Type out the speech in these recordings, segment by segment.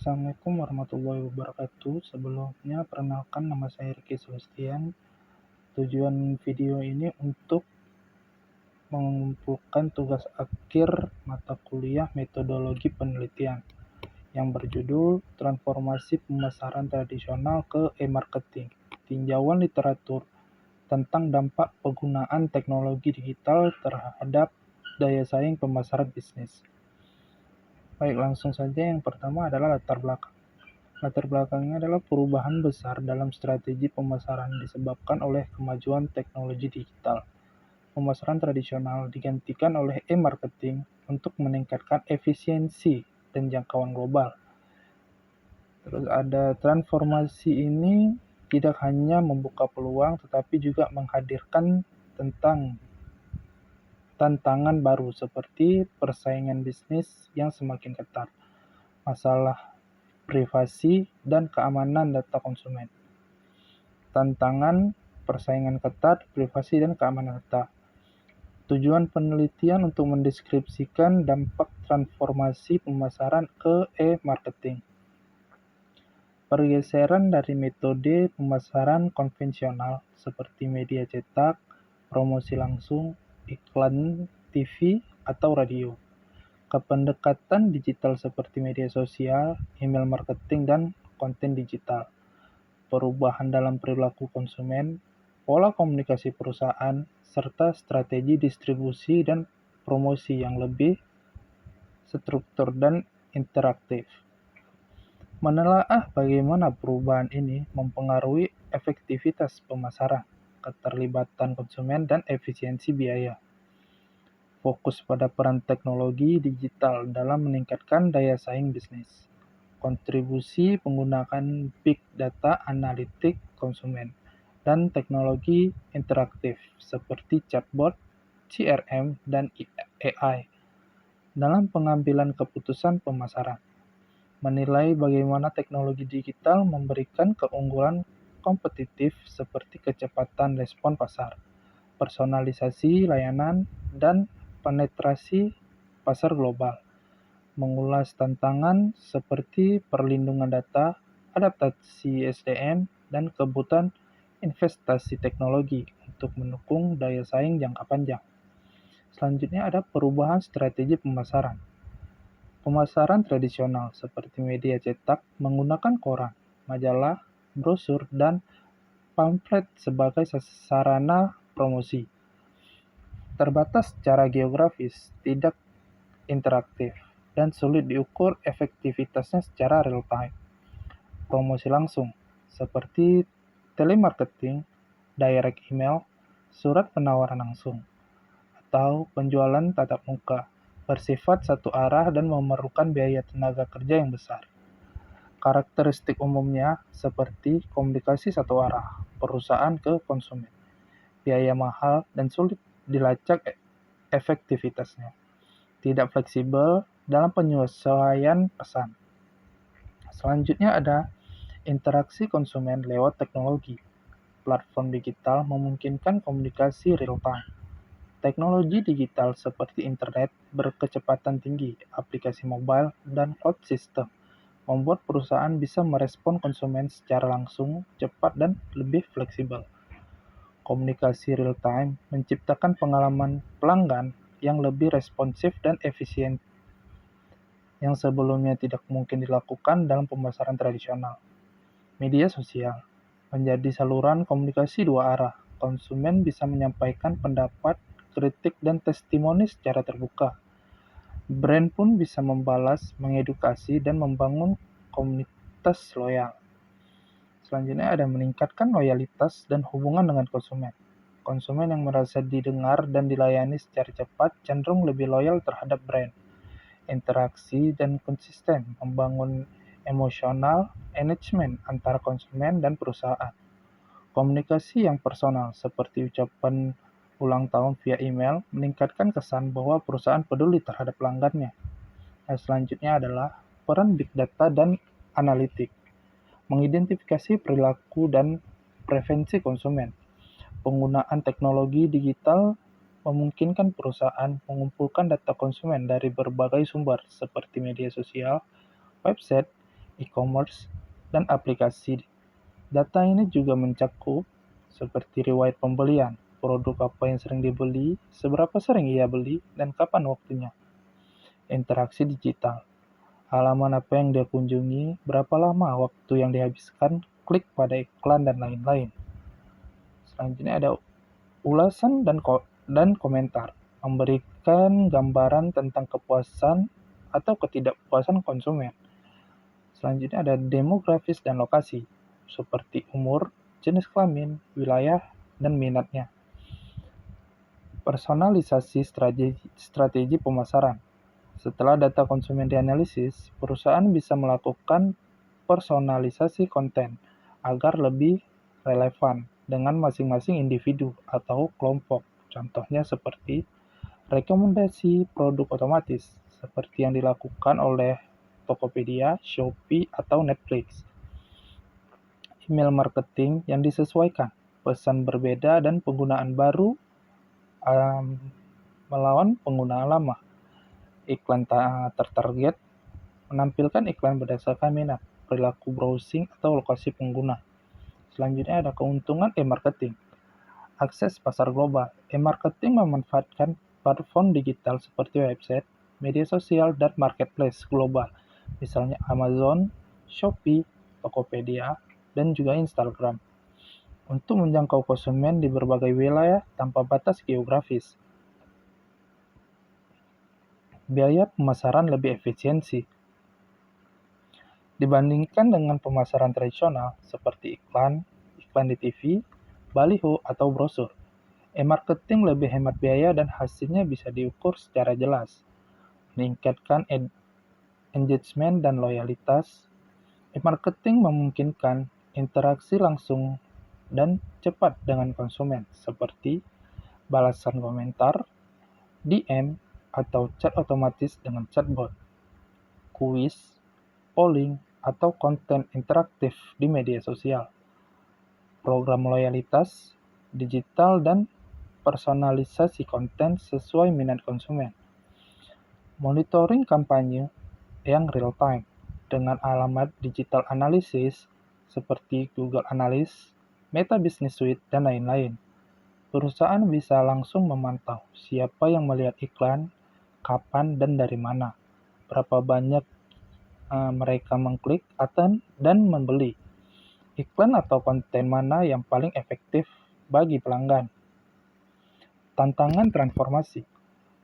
Assalamualaikum warahmatullahi wabarakatuh. Sebelumnya, perkenalkan nama saya Ricky Sebastian. Tujuan video ini untuk mengumpulkan tugas akhir mata kuliah Metodologi Penelitian yang berjudul Transformasi Pemasaran Tradisional ke E-Marketing, tinjauan literatur tentang dampak penggunaan teknologi digital terhadap daya saing pemasaran bisnis. Baik, langsung saja. Yang pertama adalah latar belakang. Latar belakangnya adalah perubahan besar dalam strategi pemasaran disebabkan oleh kemajuan teknologi digital. Pemasaran tradisional digantikan oleh e-marketing untuk meningkatkan efisiensi dan jangkauan global. Terus ada transformasi ini tidak hanya membuka peluang tetapi juga menghadirkan tantangan baru seperti persaingan bisnis yang semakin ketat, masalah privasi dan keamanan data konsumen. Tantangan, persaingan ketat, privasi, dan keamanan data. Tujuan penelitian untuk mendeskripsikan dampak transformasi pemasaran ke e-marketing. Pergeseran dari metode pemasaran konvensional seperti media cetak, promosi langsung, iklan TV, atau radio, ke pendekatan digital seperti media sosial, email marketing, dan konten digital. Perubahan dalam perilaku konsumen, pola komunikasi perusahaan, serta strategi distribusi dan promosi yang lebih struktur dan interaktif. Menelaah bagaimana perubahan ini mempengaruhi efektivitas pemasaran, keterlibatan konsumen, dan efisiensi biaya. Fokus pada peran teknologi digital dalam meningkatkan daya saing bisnis. Kontribusi penggunaan big data analitik konsumen dan teknologi interaktif seperti chatbot, CRM, dan AI dalam pengambilan keputusan pemasaran. Menilai bagaimana teknologi digital memberikan keunggulan kompetitif seperti kecepatan respon pasar, personalisasi layanan, dan penetrasi pasar global. Mengulas tantangan seperti perlindungan data, adaptasi SDM, dan kebutuhan investasi teknologi untuk mendukung daya saing jangka panjang. Selanjutnya ada perubahan strategi pemasaran. Pemasaran tradisional seperti media cetak menggunakan koran, majalah, brosur, dan pamflet sebagai sarana promosi. Terbatas secara geografis, tidak interaktif, dan sulit diukur efektivitasnya secara real-time. Promosi langsung, seperti telemarketing, direct email, surat penawaran langsung, atau penjualan tatap muka, bersifat satu arah dan memerlukan biaya tenaga kerja yang besar. Karakteristik umumnya seperti komunikasi satu arah, perusahaan ke konsumen, biaya mahal dan sulit dilacak efektivitasnya. Tidak fleksibel dalam penyesuaian pesan. Selanjutnya ada interaksi konsumen lewat teknologi. Platform digital memungkinkan komunikasi real-time. Teknologi digital seperti internet berkecepatan tinggi, aplikasi mobile, dan cloud system membuat perusahaan bisa merespon konsumen secara langsung, cepat, dan lebih fleksibel. Komunikasi real-time menciptakan pengalaman pelanggan yang lebih responsif dan efisien yang sebelumnya tidak mungkin dilakukan dalam pemasaran tradisional. Media sosial menjadi saluran komunikasi dua arah. Konsumen bisa menyampaikan pendapat, kritik, dan testimoni secara terbuka. Brand pun bisa membalas, mengedukasi, dan membangun komunitas loyal. Selanjutnya ada meningkatkan loyalitas dan hubungan dengan konsumen. Konsumen yang merasa didengar dan dilayani secara cepat cenderung lebih loyal terhadap brand. Interaksi dan konsisten membangun emosional engagement antara konsumen dan perusahaan. Komunikasi yang personal seperti ucapan ulang tahun via email meningkatkan kesan bahwa perusahaan peduli terhadap pelanggannya. Nah, selanjutnya adalah peran big data dan analitik. Mengidentifikasi perilaku dan preferensi konsumen. Penggunaan teknologi digital memungkinkan perusahaan mengumpulkan data konsumen dari berbagai sumber seperti media sosial, website, e-commerce, dan aplikasi. Data ini juga mencakup seperti riwayat pembelian, produk apa yang sering dibeli, seberapa sering ia beli, dan kapan waktunya. Interaksi digital, halaman apa yang dia kunjungi, berapa lama waktu yang dihabiskan, klik pada iklan, dan lain-lain. Selanjutnya ada ulasan dan komentar, memberikan gambaran tentang kepuasan atau ketidakpuasan konsumen. Selanjutnya ada demografis dan lokasi, seperti umur, jenis kelamin, wilayah, dan minatnya. Personalisasi strategi pemasaran. Setelah data konsumen dianalisis, perusahaan bisa melakukan personalisasi konten agar lebih relevan dengan masing-masing individu atau kelompok. Contohnya seperti rekomendasi produk otomatis, seperti yang dilakukan oleh Tokopedia, Shopee, atau Netflix. Email marketing yang disesuaikan, pesan berbeda dan penggunaan baru melawan penggunaan lama. Iklan tertarget, menampilkan iklan berdasarkan minat, perilaku browsing, atau lokasi pengguna. Selanjutnya ada keuntungan e-marketing. Akses pasar global. E-marketing memanfaatkan platform digital seperti website, media sosial, dan marketplace global, misalnya Amazon, Shopee, Tokopedia, dan juga Instagram, untuk menjangkau konsumen di berbagai wilayah tanpa batas geografis. Biaya pemasaran lebih efisiensi dibandingkan dengan pemasaran tradisional seperti iklan di TV, baliho, atau brosur. E-marketing lebih hemat biaya dan hasilnya bisa diukur secara jelas, meningkatkan engagement dan loyalitas. E-marketing memungkinkan interaksi langsung dan cepat dengan konsumen, seperti balasan komentar, DM, atau chat otomatis dengan chatbot, kuis, polling, atau konten interaktif di media sosial, program loyalitas, digital, dan personalisasi konten sesuai minat konsumen. Monitoring kampanye yang real-time dengan alamat digital analysis seperti Google Analytics, Meta Business Suite, dan lain-lain. Perusahaan bisa langsung memantau siapa yang melihat iklan, kapan, dan dari mana, berapa banyak mereka mengklik dan membeli, iklan atau konten mana yang paling efektif bagi pelanggan. Tantangan transformasi,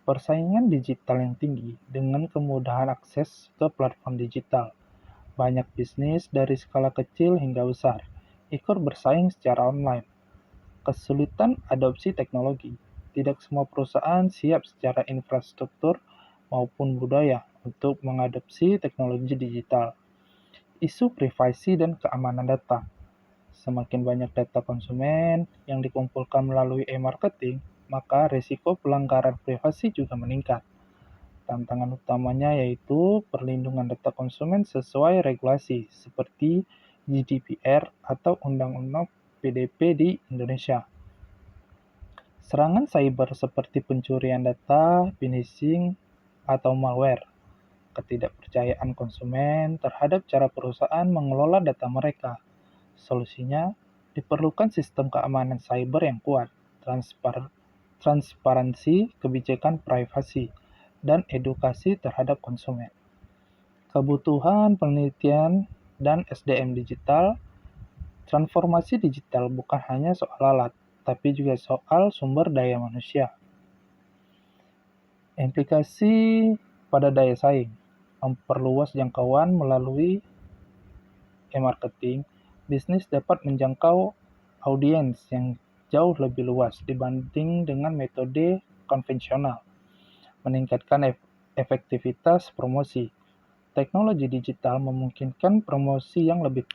persaingan digital yang tinggi dengan kemudahan akses ke platform digital. Banyak bisnis dari skala kecil hingga besar ikut bersaing secara online. Kesulitan adopsi teknologi, tidak semua perusahaan siap secara infrastruktur maupun budaya untuk mengadopsi teknologi digital. Isu privasi dan keamanan data. Semakin banyak data konsumen yang dikumpulkan melalui e-marketing, maka risiko pelanggaran privasi juga meningkat. Tantangan utamanya yaitu perlindungan data konsumen sesuai regulasi seperti GDPR atau Undang-Undang PDP di Indonesia. Serangan cyber seperti pencurian data, phishing, atau malware. Ketidakpercayaan konsumen terhadap cara perusahaan mengelola data mereka. Solusinya, diperlukan sistem keamanan cyber yang kuat, transparansi, kebijakan privasi, dan edukasi terhadap konsumen. Kebutuhan penelitian dan SDM digital. Transformasi digital bukan hanya soal alat, tapi juga soal sumber daya manusia. Implikasi pada daya saing, memperluas jangkauan melalui e-marketing, bisnis dapat menjangkau audiens yang jauh lebih luas dibanding dengan metode konvensional, meningkatkan efektivitas promosi. Teknologi digital memungkinkan promosi yang lebih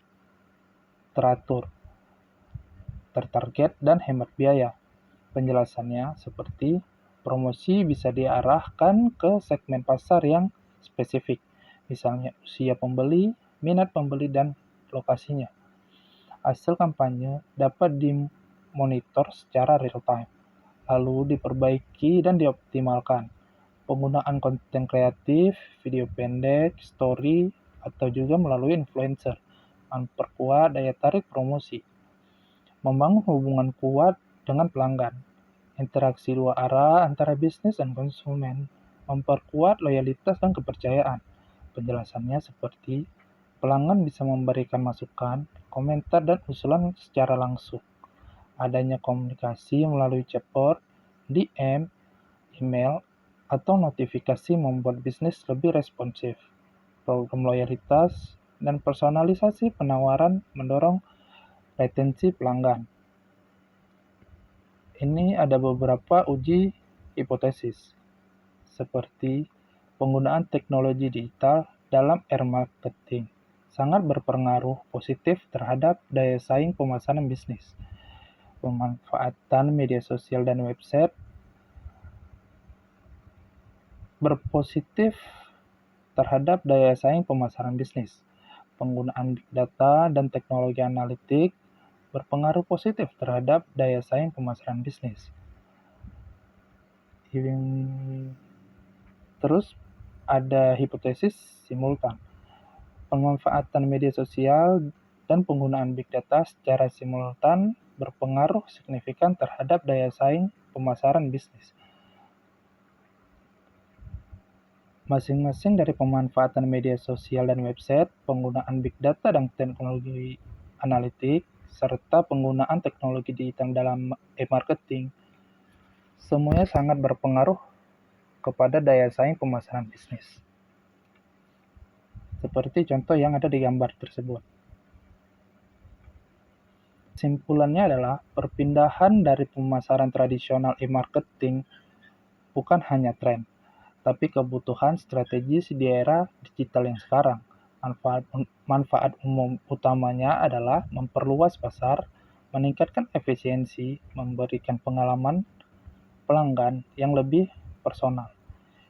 teratur, tertarget, dan hemat biaya. Penjelasannya seperti promosi bisa diarahkan ke segmen pasar yang spesifik, misalnya usia pembeli, minat pembeli, dan lokasinya. Hasil kampanye dapat dimonitor secara real-time, lalu diperbaiki dan dioptimalkan. Penggunaan konten kreatif, video pendek, story, atau juga melalui influencer, memperkuat daya tarik promosi, membangun hubungan kuat dengan pelanggan, interaksi dua arah antara bisnis dan konsumen, memperkuat loyalitas dan kepercayaan. Penjelasannya seperti pelanggan bisa memberikan masukan, komentar, dan usulan secara langsung. Adanya komunikasi melalui chatbot, DM, email, atau notifikasi membuat bisnis lebih responsif. Program loyalitas dan personalisasi penawaran mendorong retensi pelanggan. Ini ada beberapa uji hipotesis, seperti penggunaan teknologi digital dalam marketing sangat berpengaruh positif terhadap daya saing pemasaran bisnis. Pemanfaatan media sosial dan website berpositif terhadap daya saing pemasaran bisnis. Penggunaan big data dan teknologi analitik berpengaruh positif terhadap daya saing pemasaran bisnis. Terus ada hipotesis simultan. Pemanfaatan media sosial dan penggunaan big data secara simultan berpengaruh signifikan terhadap daya saing pemasaran bisnis. Masing-masing dari pemanfaatan media sosial dan website, penggunaan big data dan teknologi analitik, serta penggunaan teknologi digital dalam e-marketing, semuanya sangat berpengaruh kepada daya saing pemasaran bisnis. Seperti contoh yang ada di gambar tersebut. Kesimpulannya adalah perpindahan dari pemasaran tradisional e-marketing bukan hanya tren, tapi kebutuhan strategis di era digital yang sekarang. Manfaat umum utamanya adalah memperluas pasar, meningkatkan efisiensi, memberikan pengalaman pelanggan yang lebih personal.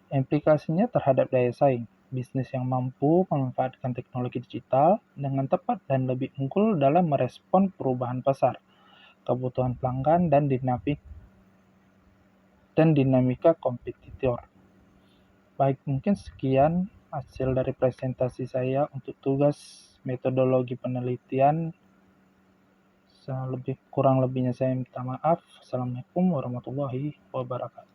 Implikasinya terhadap daya saing, bisnis yang mampu memanfaatkan teknologi digital dengan tepat dan lebih unggul dalam merespon perubahan pasar, kebutuhan pelanggan, dan dinamika kompetitor. Baik, mungkin sekian hasil dari presentasi saya untuk tugas metodologi penelitian. Kurang lebihnya saya minta maaf. Assalamualaikum warahmatullahi wabarakatuh.